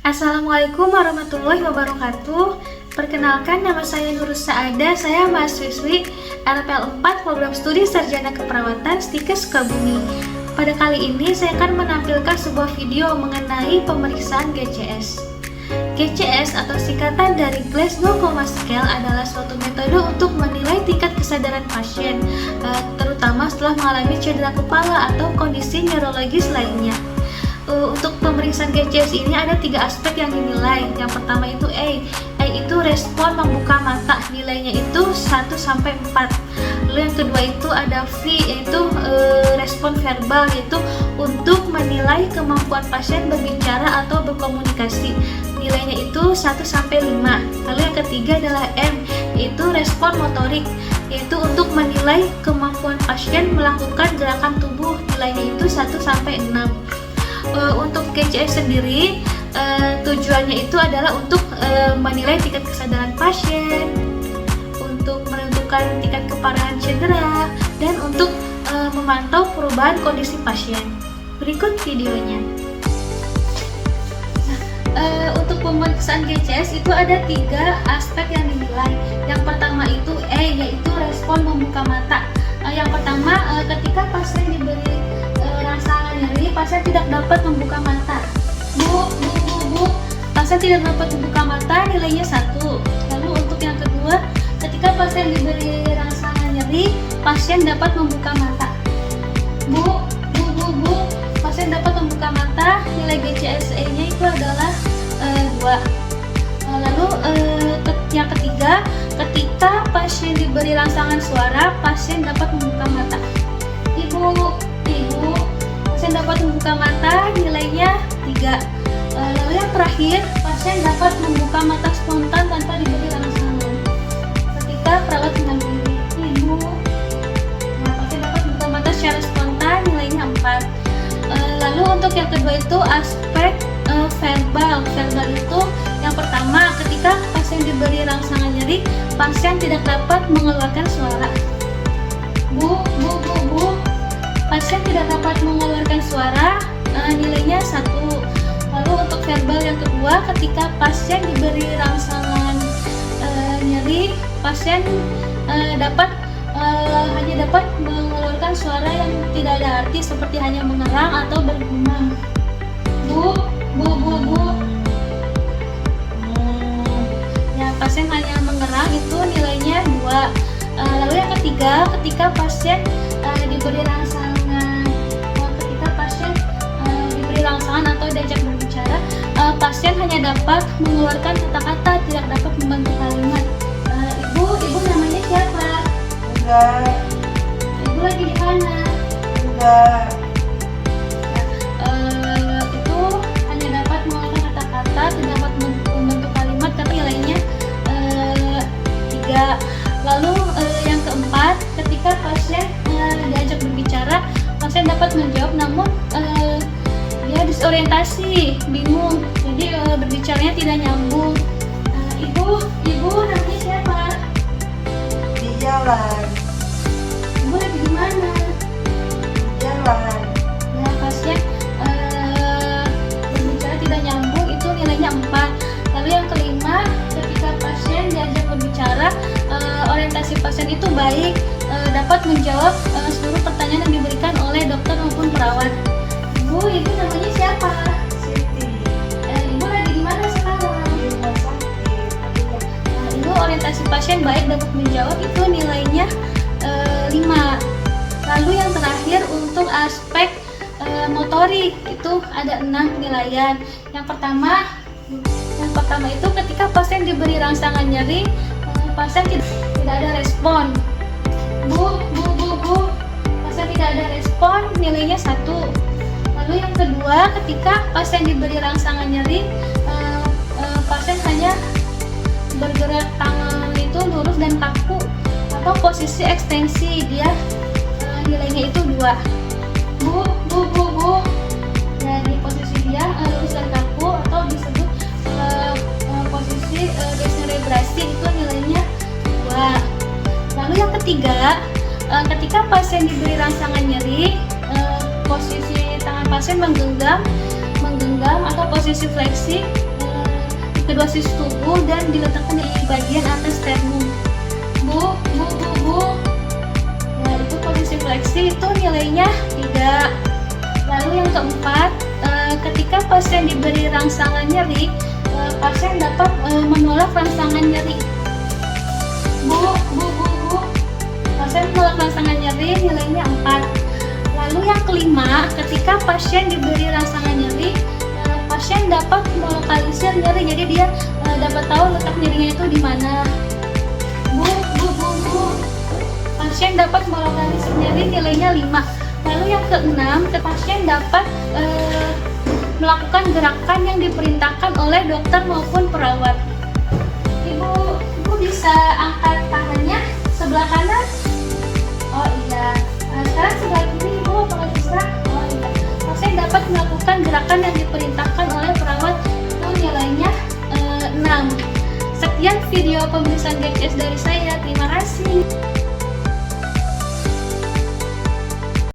Assalamualaikum warahmatullahi wabarakatuh. Perkenalkan, nama saya Nurus Saada, saya mahasiswi RPL 4 Program Studi Sarjana Keperawatan Stikes Sukabumi. Pada kali ini saya akan menampilkan sebuah video mengenai pemeriksaan GCS. GCS atau singkatan dari Glasgow Coma Scale adalah suatu metode untuk menilai tingkat kesadaran pasien, terutama setelah mengalami cedera kepala atau kondisi neurologis lainnya. Untuk pemeriksaan GCS ini ada 3 aspek yang dinilai. Yang pertama itu A itu respon membuka mata, nilainya itu 1-4. Lalu yang kedua itu ada V, yaitu respon verbal, yaitu untuk menilai kemampuan pasien berbicara atau berkomunikasi, nilainya itu 1-5. Lalu yang ketiga adalah M, yaitu respon motorik, yaitu untuk menilai kemampuan pasien melakukan gerakan tubuh, nilainya itu 1-6. Untuk GCS sendiri tujuannya itu adalah untuk menilai tingkat kesadaran pasien, untuk menentukan tingkat keparahan cedera, dan untuk memantau perubahan kondisi pasien. Berikut videonya. Untuk pemeriksaan GCS itu ada 3 aspek yang dinilai. Yang pertama itu E, yaitu respon membuka mata. Yang pertama, ketika pasien diberi rangsangan nyeri, pasien tidak dapat membuka mata. Pasien tidak dapat membuka mata, nilainya 1. Lalu untuk yang kedua, ketika pasien diberi rangsangan nyeri, pasien dapat membuka mata. Pasien dapat membuka mata, nilai GCSE-nya itu adalah 2. Lalu yang ketiga, ketika pasien diberi rangsangan suara, pasien dapat membuka mata. Pasien dapat membuka mata, nilainya 3. Lalu yang terakhir, pasien dapat membuka mata spontan tanpa diberi rangsangan ketika perawat mendampingi. Pasien dapat membuka mata secara spontan, nilainya 4. Lalu untuk yang kedua itu aspek verbal. Verbal itu yang pertama, ketika pasien diberi rangsangan nyeri, pasien tidak dapat mengeluarkan suara. Pasien tidak dapat mengeluarkan suara, nilainya 1. Lalu untuk verbal yang kedua, ketika pasien diberi rangsangan nyeri, pasien hanya dapat mengeluarkan suara yang tidak ada arti seperti hanya mengerang atau bergumam. Ya, pasien hanya mengerang, itu nilainya 2. Lalu yang ketiga, ketika pasien diberi rangsangan atau diajak berbicara, pasien hanya dapat mengeluarkan kata-kata, tidak dapat membentuk kalimat. Ibu namanya siapa? Enggak. Ibu lagi di mana? Enggak. Itu hanya dapat mengeluarkan kata-kata, tidak dapat membentuk kalimat, tapi nilainya 3. Lalu yang keempat, ketika pasien diajak berbicara, pasien dapat menjawab, namun dia disorientasi, bingung, jadi berbicaranya tidak nyambung. Ibu namanya siapa? Di jalan. Ibu lagi di mana? Di jalan. Ya, pasien berbicara tidak nyambung, itu nilainya 4. Lalu yang kelima, ketika pasien diajak berbicara, orientasi pasien itu baik, dapat menjawab seluruh pertanyaan yang diberikan oleh dokter maupun perawat. Ibu namanya siapa? Siti. Ibu lagi di mana sekarang? Di rumah sakit. Ibu orientasi pasien baik, dapat menjawab, itu nilainya 5. Lalu yang terakhir untuk aspek motorik itu ada 6 penilaian. Yang pertama itu ketika pasien diberi rangsangan nyeri, pasien tidak ada respon. Pasien tidak ada respon, nilainya 1. Lalu yang kedua, ketika pasien diberi rangsangan nyeri, pasien hanya bergerak tangan itu lurus dan kaku atau posisi ekstensi, dia nilainya itu 2. Jadi posisi dia lurus dan kaku atau disebut posisi deserebrasi, itu nilainya 2. Lalu yang ketiga, ketika pasien diberi rangsangan nyeri, posisi tangan pasien menggenggam atau posisi fleksi, kedua sisi tubuh dan diletakkan di bagian atas sternum. Bu. Nah, itu posisi fleksi itu nilainya 3. Lalu yang keempat, ketika pasien diberi rangsangan nyeri, pasien dapat menolak rangsangan nyeri. Bu. Pasien menolak rangsangan nyeri nilainya 4. Lalu yang kelima, ketika pasien diberi rangsangan nyeri, pasien dapat melokalisir nyeri, jadi dia dapat tahu letak nyerinya itu di mana. Bu. Pasien dapat melokalisir nyeri nilainya 5. Lalu yang keenam, pasien dapat melakukan gerakan yang diperintahkan oleh dokter maupun perawat. Ibu bisa angkat tangannya sebelah kanan. Oh iya. Sekarang sebelah kiri ibu apakah bisa? Oh iya. Pasien dapat melakukan gerakan yang diperintahkan oleh perawat itu nilainya 6. Sekian video pemeriksaan GCS dari saya. Terima kasih.